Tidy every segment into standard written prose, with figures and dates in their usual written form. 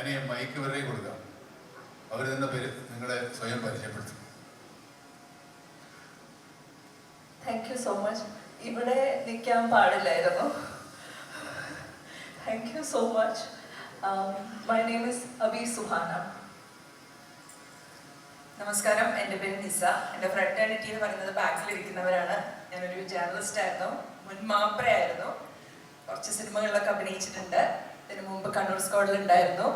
ഞാൻ ഈ മൈക്ക് വരെ കൊടുക്കാം. അവർ തന്നെ പേര് നിങ്ങളെ സ്വയം പരിചയപ്പെടുത്തും. Thank you so much. ഇവിടെ നിൽക്കാൻ പാടില്ലായിരുന്നു. Thank you so much. My name is Abi Suhana. നമസ്കാരം, എൻ്റെ പേര് നിസ. എൻ്റെ ഫ്രട്ടേണിറ്റി എന്ന് പറയുന്നത് ബാക്കിലിരിക്കുന്നവരാണ്. ഞാനൊരു ജേർണലിസ്റ്റ് ആയിരുന്നു, മുൻ മാപ്രയായിരുന്നു, കുറച്ച് സിനിമകളിലൊക്കെ അഭിനയിച്ചിട്ടുണ്ട്. ഇതിനു മുമ്പ് കണ്ണൂർ സ്ക്വാഡിൽ ഉണ്ടായിരുന്നു.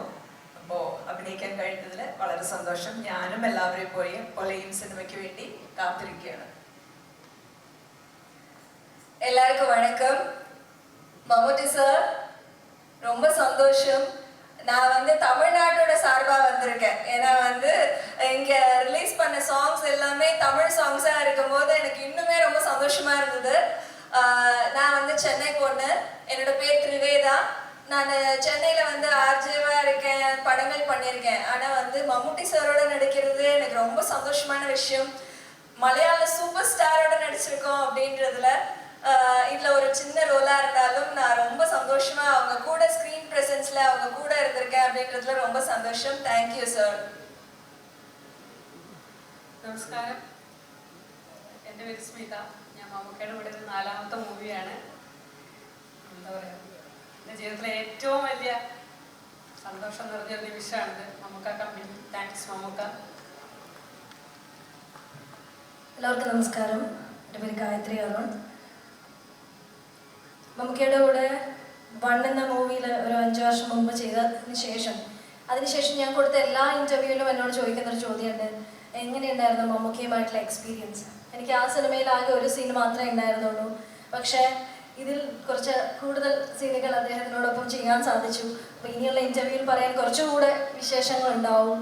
അപ്പോൾ അഭിനയിക്കാൻ കഴിഞ്ഞതിൽ വളരെ സന്തോഷം. ഞാനും എല്ലാവരെയും പോലെ ഈ സിനിമയ്ക്ക് വേണ്ടി കാത്തിരിക്കുകയാണ്. எல்லாருக்கும் வணக்கம். மம்முட்டி சார், ரொம்ப சந்தோஷம். நான் தமிழ்நாட்டோட சார்பாக வந்திருக்கேன். ஏன்னா இங்கே ரிலீஸ் பண்ண சாங்ஸ் எல்லாமே தமிழ் சாங்ஸாக இருக்கும்போது எனக்கு இன்னுமே ரொம்ப சந்தோஷமா இருந்தது. நான் சென்னை பொண்ணு. என்னோட பேர் திரிவேதா. நான் சென்னையில் ஆர்ஜேவாக இருக்கேன், படங்கள் பண்ணியிருக்கேன். ஆனால் மம்முட்டி சாரோட நடிக்கிறது எனக்கு ரொம்ப சந்தோஷமான விஷயம். மலையாள சூப்பர் ஸ்டாரோட நடிச்சிருக்கோம் அப்படின்றதுல இதில் ஒரு சின்ன ரோலாக இருந்தாலும் நான் ரொம்ப சந்தோஷமாக அவங்க கூட ஸ்க்ரீன் ப்ரெசன்ஸில் அவங்க கூட இருந்திருக்கேன் அப்படின்றதுல ரொம்ப சந்தோஷம். Thank you sir. നമസ്കാരം, എൻ്റെ പേര് സ്മിത. ഞാൻ മമ്മൂക്കയുടെ കൂടെ ഒരു 4ാമത്തെ മൂവിയാണ്. എന്താ പറയുക, എൻ്റെ ജീവിതത്തിലെ ഏറ്റവും വലിയ സന്തോഷം നിറഞ്ഞൊരു നിമിഷമാണിത്. Mammukka company, thanks Mammukka. എല്ലാവർക്കും നമസ്കാരം. എൻ്റെ പേര് ഗായത്രി അരുൺ. മമ്മൂക്കയുടെ കൂടെ 1 എന്ന മൂവിയിൽ ഒരു 5 വർഷം മുമ്പ് അതിനുശേഷം ഞാൻ കൊടുത്ത എല്ലാ ഇൻ്റർവ്യൂവിലും എന്നോട് ചോദിക്കുന്നൊരു ചോദ്യമുണ്ട്, എങ്ങനെയുണ്ടായിരുന്നു മമ്മൂക്കയുമായിട്ടുള്ള എക്സ്പീരിയൻസ്. എനിക്ക് ആ സിനിമയിൽ ആകെ ഒരു സീൻ മാത്രമേ ഉണ്ടായിരുന്നുള്ളൂ. പക്ഷേ ഇതിൽ കുറച്ച് കൂടുതൽ സീനുകൾ അദ്ദേഹത്തിനോടൊപ്പം ചെയ്യാൻ സാധിച്ചു. അപ്പോൾ ഇനിയുള്ള ഇൻ്റർവ്യൂവിൽ പറയാൻ കുറച്ചുകൂടെ വിശേഷങ്ങളുണ്ടാവും.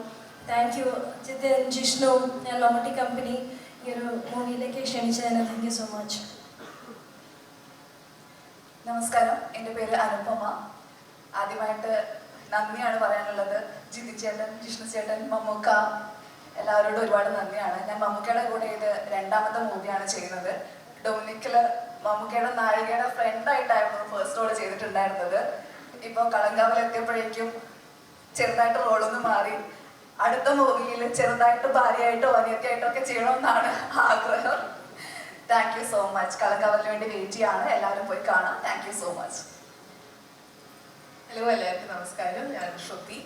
താങ്ക് യു ജിതിൻ, ജിഷ്ണു, ഞാൻ മമ്മൂട്ടി കമ്പനി ഈ ഒരു മൂവിയിലേക്ക് ക്ഷണിച്ചതിന് താങ്ക് യു സോ മച്ച്. നമസ്കാരം, എൻ്റെ പേര് അനുപമ. ആദ്യമായിട്ട് നന്ദിയാണ് പറയാനുള്ളത്. ജിതി ചേട്ടൻ, ജിഷ്ണു ചേട്ടൻ, മമ്മൂക്ക, എല്ലാവരോടും ഒരുപാട് നന്ദിയാണ്. ഞാൻ മമ്മൂക്കയുടെ കൂടെ ഇത് 2ാമത്തെ മൂവിയാണ് ചെയ്യുന്നത്. ഡൊമിനിക്കില് മമ്മൂക്കയുടെ നായികയുടെ ഫ്രണ്ടായിട്ടായിരുന്നു ഫസ്റ്റ് റോൾ ചെയ്തിട്ടുണ്ടായിരുന്നത്. ഇപ്പോൾ കളങ്കാവിലെത്തിയപ്പോഴേക്കും ചെറുതായിട്ട് റോളൊന്ന് മാറി. അടുത്ത മൂവിയിൽ ചെറുതായിട്ട് ഭാര്യയായിട്ടോ അനിയത്തിയായിട്ടോ ഒക്കെ ചെയ്യണമെന്നാണ് ആഗ്രഹം. Thank you so much. കളങ്കാവലിന് വേണ്ടി വെയിറ്റ് ചെയ്യാണ്. എല്ലാവരും പോയി കാണാം. Thank you so much. Hello, എല്ലാവർക്കും നമസ്കാരം. ഞാൻ ശ്രുതി.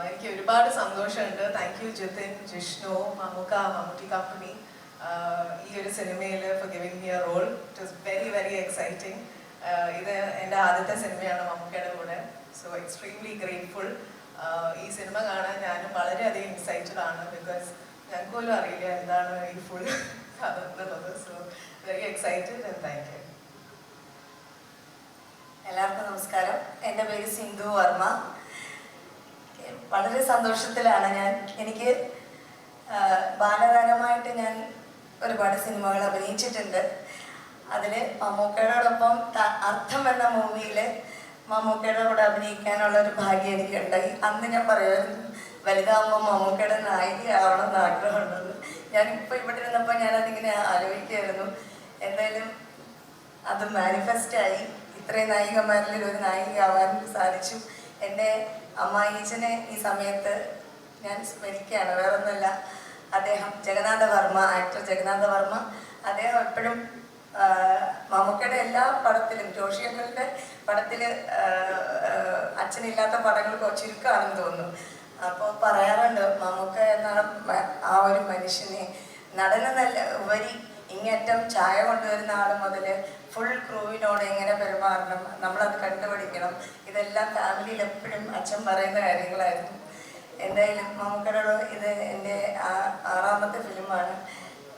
എനിക്ക് ഒരുപാട് സന്തോഷമുണ്ട്. Thank you Jithin, Jishnu, Mammukka, Mammootty company ഈ ഒരു സിനിമയിൽ for giving me a role. It was very very exciting. ഇത് എൻ്റെ ആദ്യത്തെ സിനിമയാണ് മമ്മൂക്കയുടെ കൂടെ. So extremely grateful. ഈ സിനിമ കാണാൻ ഞാനും വളരെയധികം എക്സൈറ്റഡ് ആണ്. ബിക്കോസ് ഞങ്ങൾക്ക് പോലും അറിയില്ല എന്താണ് ഈ ഫുൾ കഥ എന്നുള്ളത്. So very excited and thank you. എല്ലാവർക്കും നമസ്കാരം. എൻ്റെ പേര് സിന്ധു വർമ്മ. വളരെ സന്തോഷത്തിലാണ് ഞാൻ. എനിക്ക് ബാലതാരമായിട്ട് ഞാൻ ഒരുപാട് സിനിമകൾ അഭിനയിച്ചിട്ടുണ്ട്. അതിൽ മമ്മൂക്കയോടൊപ്പം അർത്ഥം എന്ന മൂവിയിൽ മമ്മൂക്കയുടെ കൂടെ അഭിനയിക്കാനുള്ളൊരു ഭാഗ്യം എനിക്കുണ്ടായി. അന്ന് ഞാൻ പറയുമായിരുന്നു വലുതാകുമ്പോൾ മമ്മൂക്കയുടെ നായികയാവണമെന്ന് ആഗ്രഹമുണ്ടെന്ന്. ഞാനിപ്പോൾ ഇവിടെ ഇരുന്നപ്പോൾ ഞാനതിങ്ങനെ ആലോചിക്കുമായിരുന്നു. എന്തായാലും അത് മാനിഫെസ്റ്റായി. ഇത്രയും നായികമാരിൽ ഒരു നായികയാവാൻ സാധിച്ചു. എൻ്റെ അമ്മായിച്ചനെ ഈ സമയത്ത് ഞാൻ സ്മരിക്കുകയാണ്, വേറൊന്നുമല്ല. അദ്ദേഹം ജഗന്നാഥ വർമ്മ, ആക്ടർ ജഗന്നാഥ വർമ്മ. അദ്ദേഹം എപ്പോഴും മമ്മൂക്കയുടെ എല്ലാ പടത്തിലും, ജോഷിയങ്ങളുടെ പടത്തിൽ അച്ഛനില്ലാത്ത പടങ്ങൾ ചുരുക്കമാണെന്ന് തോന്നുന്നു. അപ്പോൾ പറയാറുണ്ട് മമ്മൂക്ക എന്ന ആ ഒരു മനുഷ്യനെ നടന് നല്ല ഉപരി ഇങ്ങേറ്റം ചായ കൊണ്ടുവരുന്ന ആൾ മുതൽ ഫുൾ ക്രൂവിനോട് എങ്ങനെ പെരുമാറണം, നമ്മളത് കണ്ടുപിടിക്കണം. ഇതെല്ലാം ഫാമിലിയിൽ എപ്പോഴും അച്ഛൻ പറയുന്ന കാര്യങ്ങളായിരുന്നു. എന്തായാലും മമ്മൂക്കയോട് ഇത് എൻ്റെ 6ാമത്തെ ഫിലിമാണ്.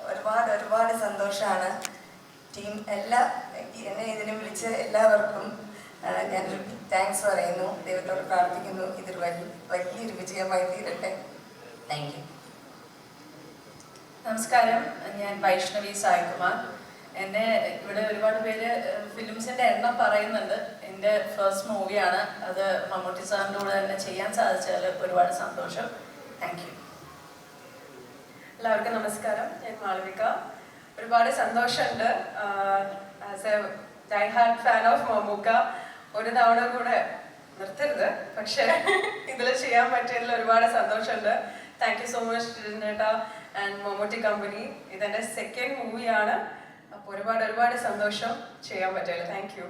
ഒരുപാട് സന്തോഷമാണ്. ടീം എന്നെ ഇതിന് വിളിച്ച എല്ലാവർക്കും ഞാനൊരു താങ്ക്സ് പറയുന്നു. ദൈവത്തോട് പ്രാർത്ഥിക്കുന്നു ഇതൊരു വലിയൊരു വിജയമായി തീരട്ടെ. Thank you. നമസ്കാരം, ഞാൻ വൈഷ്ണവി സായികുമാർ. എന്നെ ഇവിടെ ഒരുപാട് പേര് ഫിലിംസിൻ്റെ എണ്ണം പറയുന്നുണ്ട്. എൻ്റെ ഫസ്റ്റ് മൂവിയാണ് അത്. മമ്മൂട്ടി സാറിൻ്റെ കൂടെ തന്നെ ചെയ്യാൻ സാധിച്ചാൽ ഒരുപാട് സന്തോഷം. Thank you. എല്ലാവർക്കും നമസ്കാരം. ഞാൻ മാളവിക. ഒരുപാട് സന്തോഷമുണ്ട്. As a die hard fan of Mammukka. ഒരു തവണ കൂടെ നിർത്തരുത്, പക്ഷേ ഇതിൽ ചെയ്യാൻ പറ്റിയതിൽ ഒരുപാട് സന്തോഷമുണ്ട്. താങ്ക് യു സോ മച്ച് ജിതിനേട്ടാ ആൻഡ് മമ്മൂട്ടി കമ്പനി. ഇതെൻ്റെ സെക്കൻഡ് മൂവിയാണ്. അപ്പോൾ ഒരുപാട് സന്തോഷം ചെയ്യാൻ പറ്റിയല്ലോ. Thank you.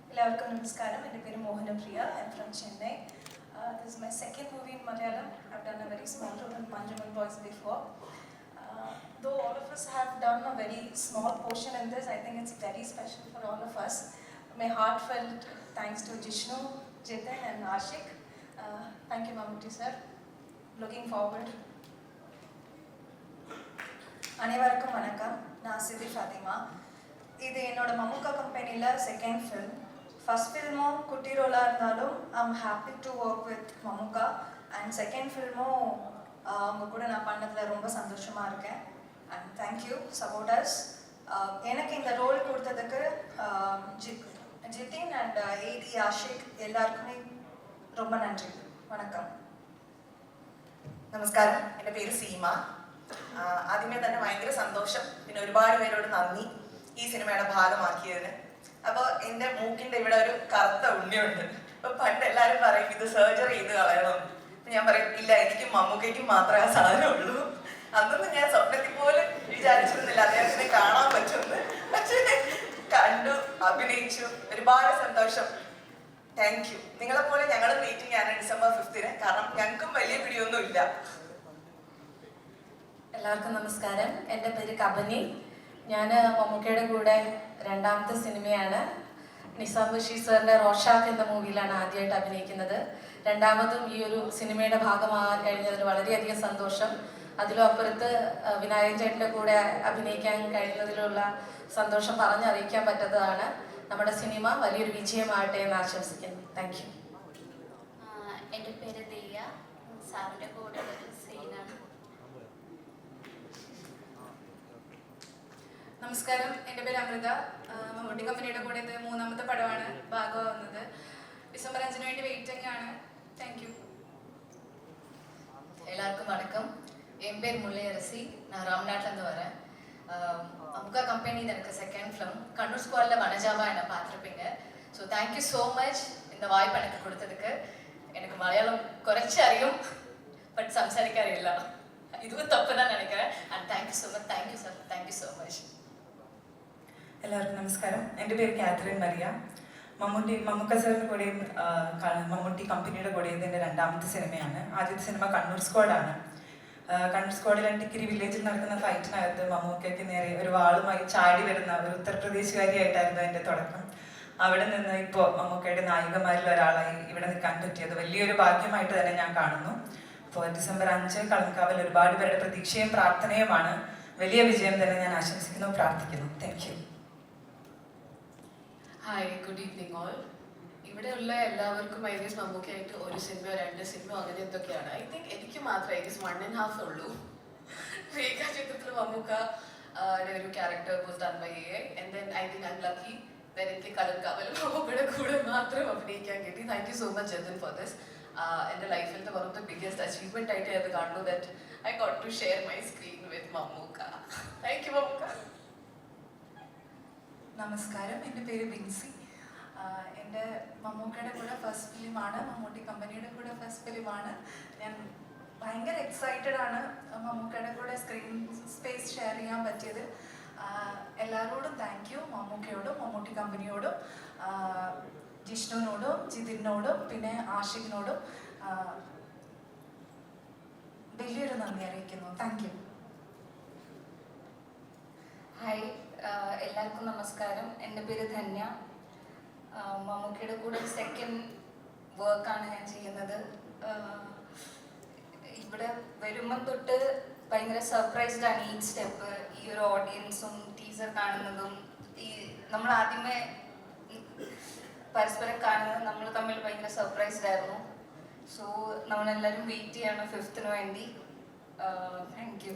എല്ലാവർക്കും നമസ്കാരം. എൻ്റെ പേര് Mohanapriya. I am from Chennai. This is my second movie in Malayalam. I've done a very small role in Manjuman Boys before. Though all of us have done a very small portion in this, I think it's very special for all of us. My heartfelt thanks to Jishnu, Jitin and Ashik. Thank you Mammootty sir. Looking forward. அனைவருக்கும் வணக்கம். நான் சிதி ஃபாத்திமா. இது என்னோட மம்முக்கா கம்பெனியில் second film. First ஃபில்மும் குட்டி ரோலாக இருந்தாலும் I'm happy to work with Mammukka. And second ஃபில்மும் அவங்க கூட நான் பண்ணதில் ரொம்ப சந்தோஷமாக இருக்கேன். And thank you supporters. எனக்கு இந்த ரோல் கொடுத்ததுக்கு ஜிதின் அண்ட் ஏடி ஆஷிக் எல்லாருக்குமே ரொம்ப நன்றி. വണക്കം. നമസ്കാരം, എൻ്റെ പേര് സീമ. ആദ്യമേ തന്നെ ഭയങ്കര സന്തോഷം, പിന്നെ ഒരുപാട് പേരോട് നന്ദി ഈ സിനിമയുടെ ഭാഗമാക്കിയതിന്. അപ്പോൾ എൻ്റെ മൂക്കിൻ്റെ ഇവിടെ ഒരു കറുത്ത ഉണ്ണിയുണ്ട്. അപ്പോൾ പണ്ട് എല്ലാവരും പറയും ഇത് സർജറി ചെയ്ത് കളയണം. ഞാൻ പറയും ഇല്ല, എനിക്കും മമ്മൂക്കയ്ക്കും മാത്രമേ ആ സാധനം ഉള്ളൂ. അന്നൊന്നും ഞാൻ സ്വപ്നത്തിൽ പോലും വിചാരിച്ചിരുന്നില്ല അദ്ദേഹത്തിനെ കാണാൻ പറ്റുമെന്ന്. പക്ഷേ കണ്ടു, അഭിനയിച്ചു, ഒരുപാട് സന്തോഷം. Thank U. നിങ്ങളെപ്പോലെ ഞങ്ങൾ മീറ്റിംഗ് ആണ് December 5th. കാരണം ഞങ്ങൾക്കും വലിയ പിടിയൊന്നും ഇല്ല. എല്ലാവർക്കും നമസ്കാരം. എൻ്റെ പേര് കബനി. ഞാൻ മമ്മൂക്കയുടെ കൂടെ രണ്ടാമത്തെ സിനിമയാണ്. നിസാം ബഷീർ സാറിൻ്റെ റോഷാക്ക് എന്ന മൂവിയിലാണ് ആദ്യമായിട്ട് അഭിനയിക്കുന്നത്. രണ്ടാമതും ഈ ഒരു സിനിമയുടെ ഭാഗമാകാൻ കഴിഞ്ഞതിൽ വളരെയധികം സന്തോഷം. അതിലും അപ്പുറത്ത് വിനായകൻ ചേട്ടൻ്റെ കൂടെ അഭിനയിക്കാൻ കഴിയുന്നതിലുള്ള സന്തോഷം പറഞ്ഞറിയിക്കാൻ പറ്റാത്തതാണ്. നമ്മുടെ സിനിമ വലിയൊരു വിജയമാകട്ടെ എന്ന് ആശംസിക്കുന്നു. Thank you. എൻ്റെ പേര് ദിയ. സാറിൻ്റെ കൂടെ ഒരു സീനാണ്. നമസ്കാരം, എൻ്റെ പേര് അമൃത. മമ്മൂട്ടി കമ്പനിയുടെ കൂടെ ഇത് മൂന്നാമത്തെ പടമാണ് ഭാഗമാവുന്നത്. December 5 വേണ്ടി വെയിറ്റിംഗ് ആണ്. Thank you. எல்லாருக்கும் வணக்கம். என் பேர் முல்லையரசி. நான் ராம்நாட்லேருந்து வரேன். அமுகா கம்பெனி எனக்கு செகண்ட் ஃபிலிம். கண்ணூர் ஸ்குவாடில் வனஜாவா என்னை பார்த்துருப்பீங்க. ஸோ தேங்க்யூ ஸோ மச் இந்த வாய்ப்பு எனக்கு கொடுத்ததுக்கு. எனக்கு மலையாளம் குறைச்சி அறியும், பட் സംസാരിക്കാൻ അറിയില്ല. இதுவும் தப்பு தான் நினைக்கிறேன். And thank you so much. Thank you sir. Thank you so much. എല്ലാവർക്കും നമസ്കാരം. എൻ്റെ പേര് കാതറിൻ മരിയ. മമ്മൂക്ക സാറിൻ്റെ കൂടെയും മമ്മൂട്ടി കമ്പനിയുടെ കൂടെയും ഇതിൻ്റെ രണ്ടാമത്തെ സിനിമയാണ്. ആദ്യത്തെ സിനിമ കണ്ണൂർ സ്ക്വാഡാണ്. കണ്ണൂർ സ്ക്വാഡിൽ ടിക്കിരി വില്ലേജിൽ നടക്കുന്ന ഫൈറ്റിനകത്ത് മമ്മൂക്കയ്ക്ക് നേരെ ഒരു വാളുമായി ചാടി വരുന്ന ഒരു ഉത്തർപ്രദേശുകാരിയായിട്ടായിരുന്നു എൻ്റെ തുടക്കം. അവിടെ നിന്ന് ഇപ്പോൾ മമ്മൂക്കയുടെ നായികമാരിൽ ഒരാളായി ഇവിടെ നിൽക്കാൻ പറ്റിയത് വലിയൊരു ഭാഗ്യമായിട്ട് തന്നെ ഞാൻ കാണുന്നു. അപ്പോൾ December 5 കളംകാവൽ ഒരുപാട് പേരുടെ പ്രതീക്ഷയും പ്രാർത്ഥനയുമാണ്. വലിയ വിജയം തന്നെ ഞാൻ ആശംസിക്കുന്നു, പ്രാർത്ഥിക്കുന്നു. Thank you. Hi, good evening all. ഇവിടെയുള്ള എല്ലാവർക്കും ഐ ഗസ് മമ്മൂക്കയായിട്ട് ഒരു സിനിമ 2 സിനിമ അങ്ങനെ എന്തൊക്കെയാണ്. ഐ തിങ്ക് എനിക്ക് മാത്രമേ ഐ ഗസ് 1.5 ഉള്ളൂ. രേഖാചിത്രത്തിൽ മമ്മൂക്ക ഒരു character was done by AI. And then I think I'm lucky that എനിക്ക് കലങ്കാവൽ മമ്മൂക്കയുടെ കൂടെ മാത്രം അഭിനയിക്കാൻ കിട്ടി. Thank you so much Jathin for this. എൻ്റെ ലൈഫിലത്തെ one of the biggest achievement ആയിട്ട് അത് കാണുന്നു that I got to share my screen with Mammukka. Thank you Mammukka. നമസ്കാരം, എൻ്റെ പേര് ബിൻസി. എൻ്റെ മമ്മൂക്കയുടെ കൂടെ ഫസ്റ്റ് ഫിലിമാണ്, മമ്മൂട്ടി കമ്പനിയുടെ കൂടെ ഫസ്റ്റ് ഫിലിമാണ്. ഞാൻ ഭയങ്കര എക്സൈറ്റഡ് ആണ് മമ്മൂക്കയുടെ കൂടെ സ്ക്രീൻ സ്പേസ് ഷെയർ ചെയ്യാൻ പറ്റിയത്. എല്ലാവരോടും താങ്ക് യു. മമ്മൂക്കയോടും മമ്മൂട്ടി കമ്പനിയോടും ജിഷ്ണുവിനോടും ജിതിനോടും പിന്നെ ആഷിഖിനോടും വലിയൊരു നന്ദി അറിയിക്കുന്നു. Thank you. ഹായ്, എല്ലാവർക്കും നമസ്കാരം. എൻ്റെ പേര് ധന്യ. മമ്മൂക്കയുടെ കൂടെ സെക്കൻഡ് വർക്കാണ് ഞാൻ ചെയ്യുന്നത്. ഇവിടെ വരുമ്പം തൊട്ട് ഭയങ്കര സർപ്രൈസ്ഡ് ആണ് ഈ സ്റ്റെപ്പ്. ഈ ഒരു ഓഡിയൻസും ടീസർ കാണുന്നതും ഈ നമ്മൾ ആദ്യമേ പരസ്പരം കാണുന്നത് നമ്മൾ തമ്മിൽ ഭയങ്കര സർപ്രൈസ്ഡ് ആയിരുന്നു. സോ നമ്മളെല്ലാവരും വെയിറ്റ് ചെയ്യാണ് 5th വേണ്ടി. Thank you.